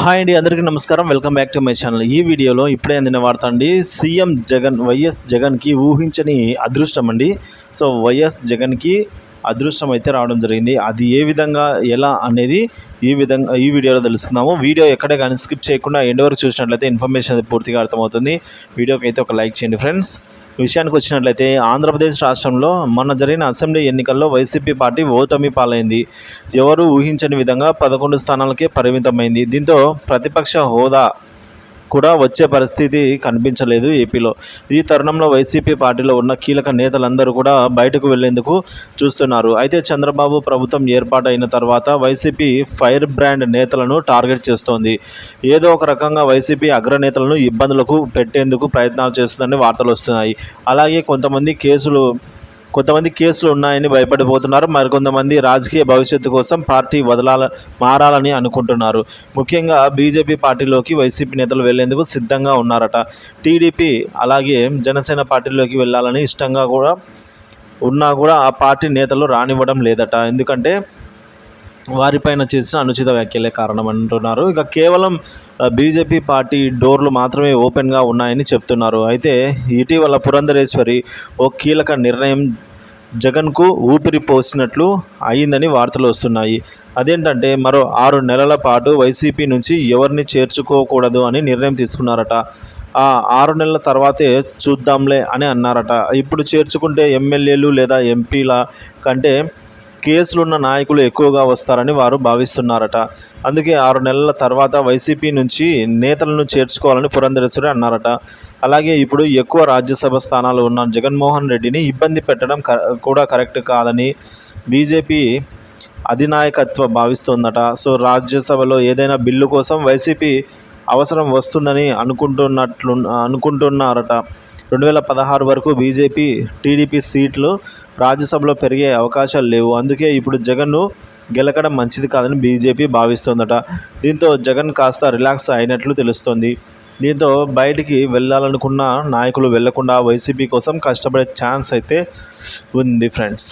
Hi అండి, అందరికీ నమస్కారం. Welcome back to my channel. ఈ వీడియోలో ఇప్పుడే అందిన వార్త అండి. సీఎం జగన్ వైఎస్ జగన్కి ఊహించని అదృష్టం అండి. సో వైఎస్ జగన్కి అదృష్టం అయితే రావడం జరిగింది. అది ఏ విధంగా ఎలా అనేది ఈ వీడియోలో తెలుసుకుందాము. వీడియో ఎక్కడే కానీ స్కిప్ చేయకుండా ఎండ్ వరకు చూసినట్లయితే ఇన్ఫర్మేషన్ అది పూర్తిగా అర్థమవుతుంది. వీడియోకి అయితే ఒక లైక్ చేయండి ఫ్రెండ్స్. విషయానికి వచ్చినట్లయితే ఆంధ్రప్రదేశ్ రాష్ట్రంలో మొన్న జరిగిన అసెంబ్లీ ఎన్నికల్లో వైసీపీ పార్టీ ఓటమి పాలైంది. ఎవరు ఊహించని విధంగా 11 స్థానాలకే పరిమితమైంది. దీంతో ప్రతిపక్ష హోదా కూడా వచ్చే పరిస్థితి కనిపించలేదు ఏపీలో. ఈ తరుణంలో వైసీపీ పార్టీలో ఉన్న కీలక నేతలందరూ కూడా బయటకు వెళ్లేందుకు చూస్తున్నారు. అయితే చంద్రబాబు ప్రభుత్వం ఏర్పాటైన తర్వాత వైసీపీ ఫైర్ బ్రాండ్ నేతలను టార్గెట్ చేస్తోంది. ఏదో ఒక రకంగా వైసీపీ అగ్రనేతలను ఇబ్బందులకు పెట్టేందుకు ప్రయత్నాలు చేస్తుందని వార్తలు వస్తున్నాయి. అలాగే కొంతమంది కేసులు ఉన్నాయని భయపడిపోతున్నారు. మరికొంతమంది రాజకీయ భవిష్యత్తు కోసం పార్టీ మారాలని అనుకుంటున్నారు. ముఖ్యంగా బీజేపీ పార్టీలోకి వైసీపీ నేతలు వెళ్లేందుకు సిద్ధంగా ఉన్నారట. టీడీపీ అలాగే జనసేన పార్టీలోకి వెళ్ళాలని ఇష్టంగా ఉన్నా కూడా ఆ పార్టీ నేతలు రానివ్వడం లేదట. ఎందుకంటే వారిపైన చేసిన అనుచిత వ్యాఖ్యలే కారణం అంటున్నారు. ఇక కేవలం బీజేపీ పార్టీ డోర్లు మాత్రమే ఓపెన్గా ఉన్నాయని చెప్తున్నారు. అయితే ఇటీవల పురంధరేశ్వరి ఓ కీలక నిర్ణయం జగన్కు ఊపిరి పోసినట్లు అయిందని వార్తలు వస్తున్నాయి. అదేంటంటే మరో 6 నెలల పాటు వైసీపీ నుంచి ఎవరిని చేర్చుకోకూడదు అని నిర్ణయం తీసుకున్నారట. ఆ 6 నెలల తర్వాతే చూద్దాంలే అని అన్నారట. ఇప్పుడు చేర్చుకుంటే ఎమ్మెల్యేలు లేదా ఎంపీల కంటే కేసులున్న నాయకులు ఎక్కువగా వస్తారని వారు భావిస్తున్నారట. అందుకే 6 నెలల తర్వాత వైసీపీ నుంచి నేతలను చేర్చుకోవాలని పురంధరేశ్వరి అన్నారట. అలాగే ఇప్పుడు ఎక్కువ రాజ్యసభ స్థానాలు ఉన్న జగన్మోహన్ రెడ్డిని ఇబ్బంది పెట్టడం కూడా కరెక్ట్ కాదని బీజేపీ అధినాయకత్వం భావిస్తోందట. సో రాజ్యసభలో ఏదైనా బిల్లు కోసం వైసీపీ అవసరం వస్తుందని అనుకుంటున్నారట. 2016 వరకు బీజేపీ టీడీపీ సీట్లు రాజ్యసభలో పెరిగే అవకాశాలు లేవు. అందుకే ఇప్పుడు జగన్ను గెలకడం మంచిది కాదని బీజేపీ భావిస్తోందట. దీంతో జగన్ కాస్త రిలాక్స్ అయినట్లు తెలుస్తోంది. దీంతో బయటికి వెళ్ళాలనుకున్న నాయకులు వెళ్లకుండా వైసీపీ కోసం కష్టపడే ఛాన్స్ అయితే ఉంది ఫ్రెండ్స్.